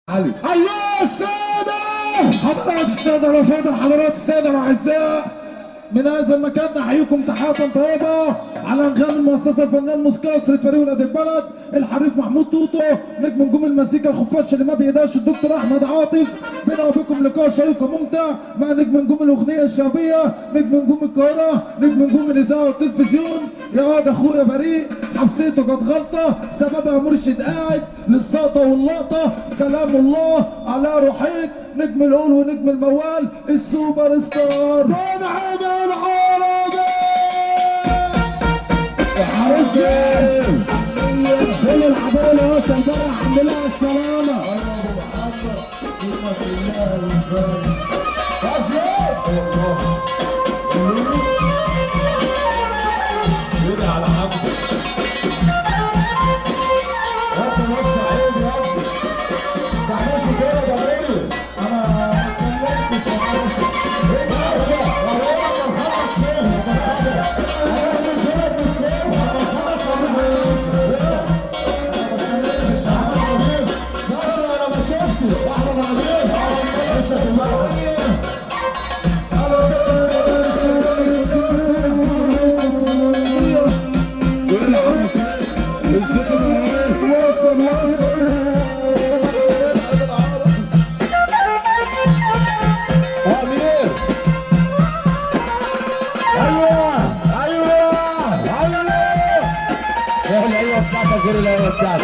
علي. ايها السادة، حضرات السادة الأفاضل، حضرات السادة الأعزاء، من هذا المكان نحييكم تحية طيبة على أنغام المؤسسة الفنان الموسيقى أسرة فريق ولاد البلد، الحريف محمود توتو، نجم نجوم المزيكا الخفاش اللي ما بيقدرش الدكتور أحمد عاطف. بينا وبكم لقاء شيق وممتع مع نجم نجوم الأغنية الشعبية، نجم نجوم القاهرة، نجم نجوم الإذاعة والتلفزيون. يا واد أخويا بريء، حبسيته كانت غلطة، سببها مرشد قاعد للسقطة واللقطة. سلام الله على روحيك، نجم الأول ونجم الموال، السوبر ستار ونعيم العربي. عروسي كل الحضارة اللي وصل بره الحمد لله على السلامة. على حمزة رب وسع عيني يا ابني، تعملش كده يا غالي، انا ما اتكلمتش يا باشا. ايه باشا؟ والله ما نخلص شيء يا باشا، انا لازم فرق السيف لما نخلص يا باشا. ما اتكلمتش يا باشا، انا ما شفتش احنا بعدين لسه في الملعب. غير الايوه بتاعتي.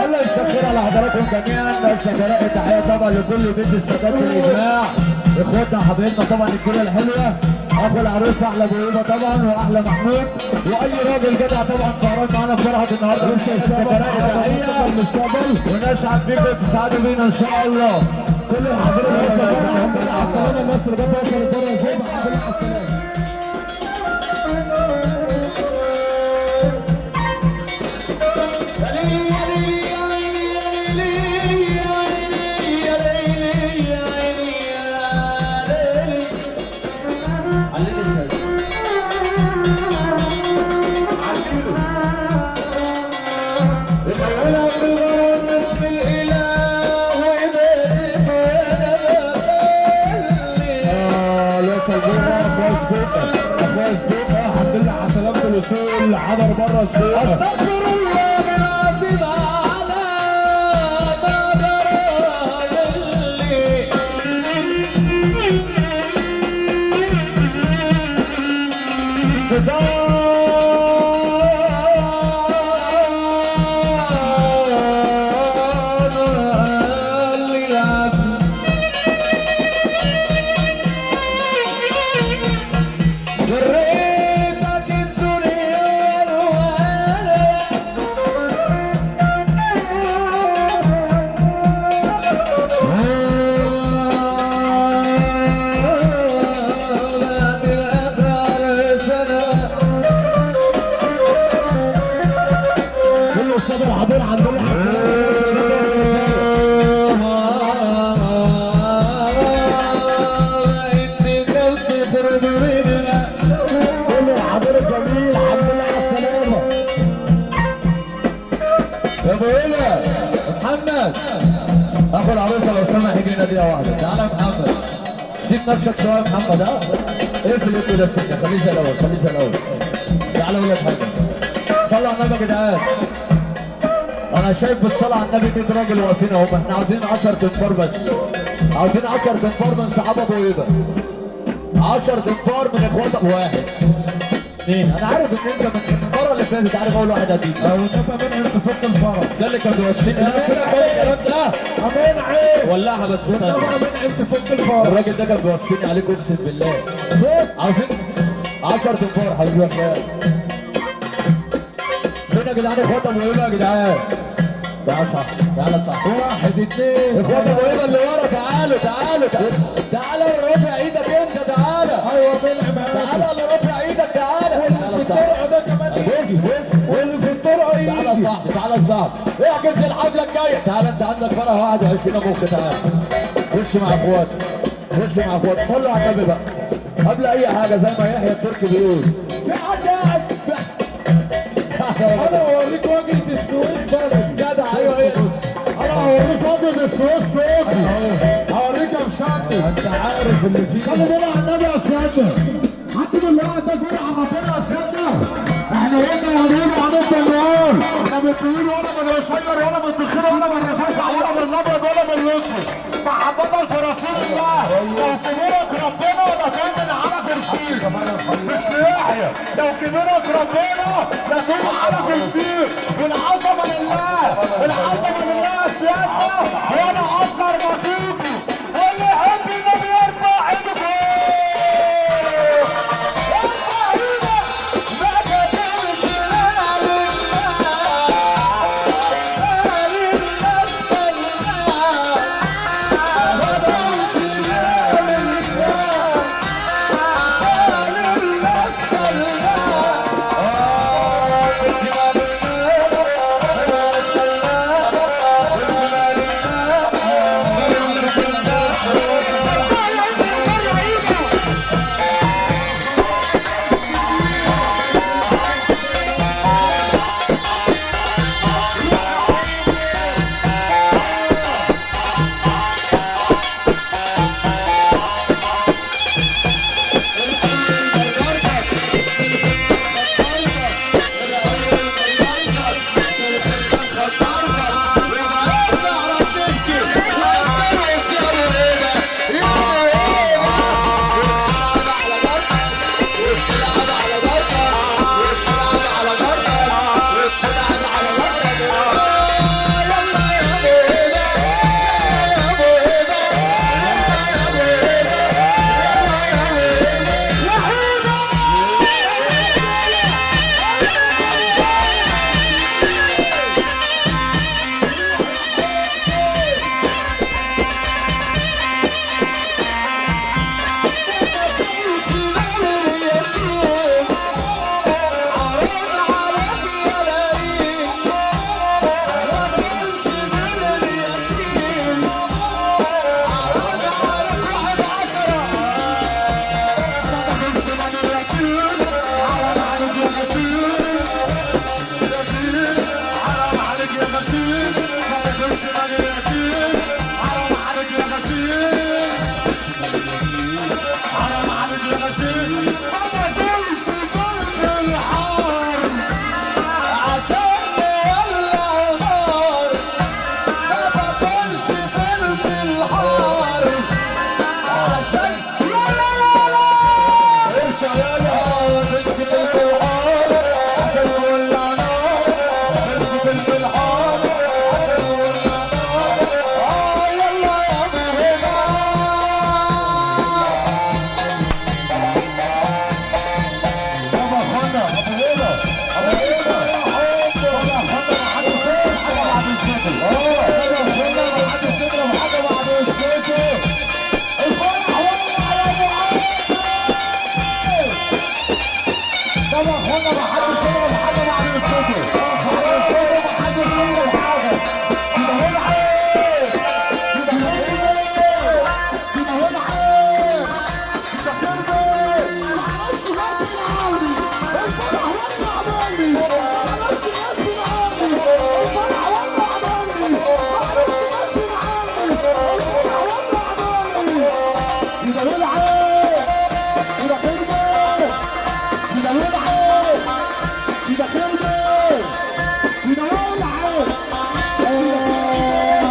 الله يسخر على حضراتكم جميعا. الشكراء تحيه طبعا لكل بيت السادات والاجماع، اخواتنا حبايبنا طبعا الكوره الحلوه، اخو العروس احلى بويبه طبعا واحلى محمود، واي راجل جدع طبعا سهران معانا في فرحه النهارده. الشكراء تحيه المستقبل، ونسعد بيكم وتسعدوا بينا ان شاء الله. كل الحضور وصل الحمد لله على السلامه. مصر جت وصلت بره ازاي؟ الحمد لله على السلامه. الحمد لله على سلامة الوصول، حضر بره سبوع. استغفر الله العظيم على الحضور الحمد لله على السلامة. كل الحضور الجميل الحمد لله على السلامة. يا ابو هلا محمد اخو العروسه لو سمح يجي لنا دقيقه واحده. تعالى يا محمد، سيب نفسك شويه يا محمد. ها اقفل انت ده السكه، خليه زي الاول، خليه زي الاول. تعالى اقول لك حاجه، صلوا على النبي يا جدعان. انا شايف بالصلاه على النبي 100 راجل واقفين اهو. احنا عاوزين 10 تنفار بس، عاوزين 10 تنفار من صحابه ابو هيبه، 10 تنفار من اخوات ابو واحد. مين؟ انا عارف ان انت من المره اللي فاتت عارف اول واحد هتيجي. او تبقى من انت فك الفرح ده اللي كان بيوصيني. لا الكلام ده امين عيب ولعها بس. طبعا من انت فك الفرح. الراجل ده كان بيوصيني عليك اقسم بالله. عاوزين 10 تنفار حبيبي يا فلان. فين يا جدعان اخوات ابو هيبه يا جدعان؟ تعالى صح، تعالى صح. 1 2 اخوات ابو هيبه اللي ورا تعالوا تعالوا تعالى رافع ايدك انت تعالى. ايوه بنعم تعالى انا رافع ايدك تعالى. واللي في الطرقه ده كمان بص واللي في الطرقه يجي. تعالى صاحبي، تعالى صاحبي، احجز الحفله الجايه. تعالى انت عندك فرح 21 مخ. تعالى خش مع اخواتك، خش مع اخواتك. صلوا على النبي بقى قبل اي حاجه زي ما يحيى التركي بيقول. في حد قاعد انا اوريك واجهه السويس بلدي. جدع. ايوه ايه هوريك ابيض السويس صوتي، هوريك يا مشطب. انت عارف اللي فيه. خلي بالك على النبي يا سيادنا، حد بالله ده جرى على ربنا يا سيادنا. احنا قلنا هنقول وهنفضل نقول، احنا بالطويل ولا بالقصير ولا بالتخين ولا بالرفيع ولا بالابيض ولا بالاسود. محبة لرسول الله، لو كبرك ربنا لا تؤمن على كرسيه، مش ليحيى، لو كبرك ربنا لا تؤمن على كرسيه، والعظمة لله، العظمة لله يا سيادنا، وانا اصغر ما فيكم، واللي يحب النبي يرفع ايده فوق.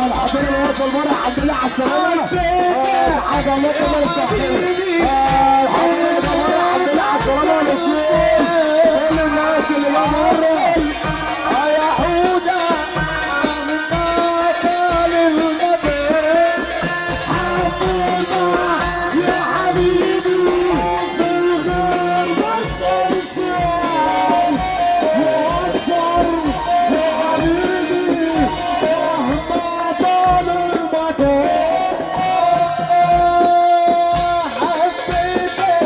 الحمد لله على السلامة. حاجة الله يقبل الصحيح. الحمد لله على السلامة يا مسيح. كل الناس اللي جاية بره. يا حودة قال النبي حبيبة يا حبيبي من غير بس انسان وأثر يا حبيبي مهما طال المدى. حبيبي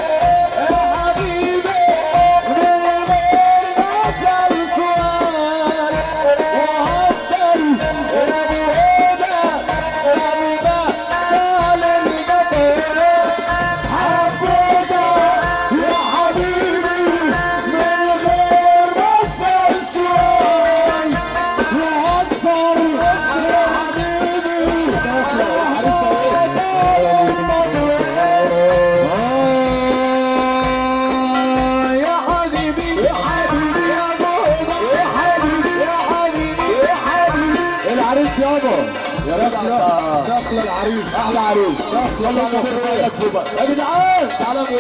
العريس يابا. يا باشا دخل العريس احلى عريس. يلا يا جدعان تعالى نقول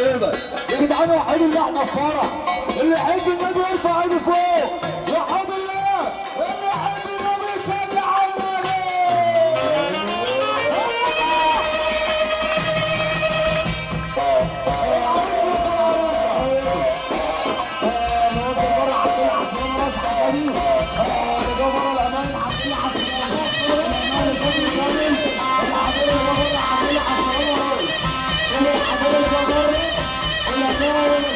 يا جدعان وحيد اللي احنا في فرح. اللي يحب النبي يرفع ايده فوق. وحد الله اللي يحب النبي يصلي على النبي. ناصر بره عبد العزيز راس حبيبي. ده بره الامان عبد العزيز. الامان صدري كامل. العبير اللي بره عبد العزيز راس. العبير اللي بره الامان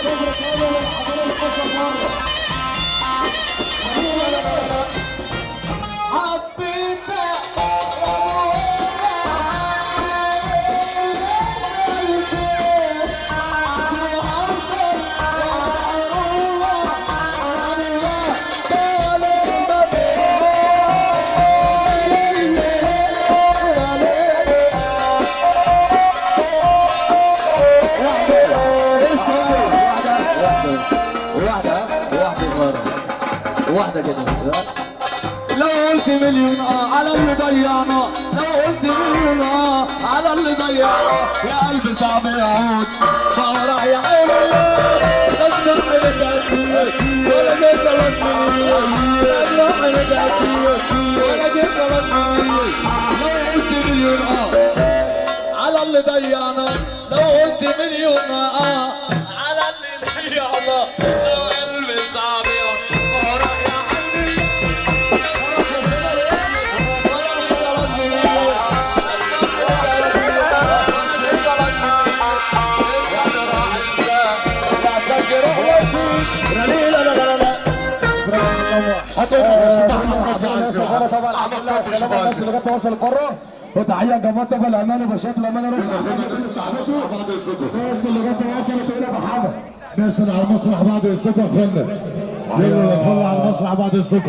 صدري كامل. العبير اللي قصه بره. واحدة كده. لو قلت مليون على اللي ضيعنا، لو قلت مليون على اللي ضيعنا، يا قلبي صعب يعود ما راح يعود. لا تروح لجديد ولا جيت ردني، لا تروح لجديد ولا جيت ردني. لو قلت مليون على اللي ضيعنا، لو قلت مليون على اللي ضيعنا، يا قلبي صعب يعود. طبعا الحمد لله السلامة الناس اللي جت توصل القارة. وتحية جماعة طبعا الأمانة وبشات الأمانة ناس الناس اللي جت وصلت إلى محمد. نازل على المسرح بعد اذنكم يا اخوانا. يلا ندخل على المسرح بعد اذنكم.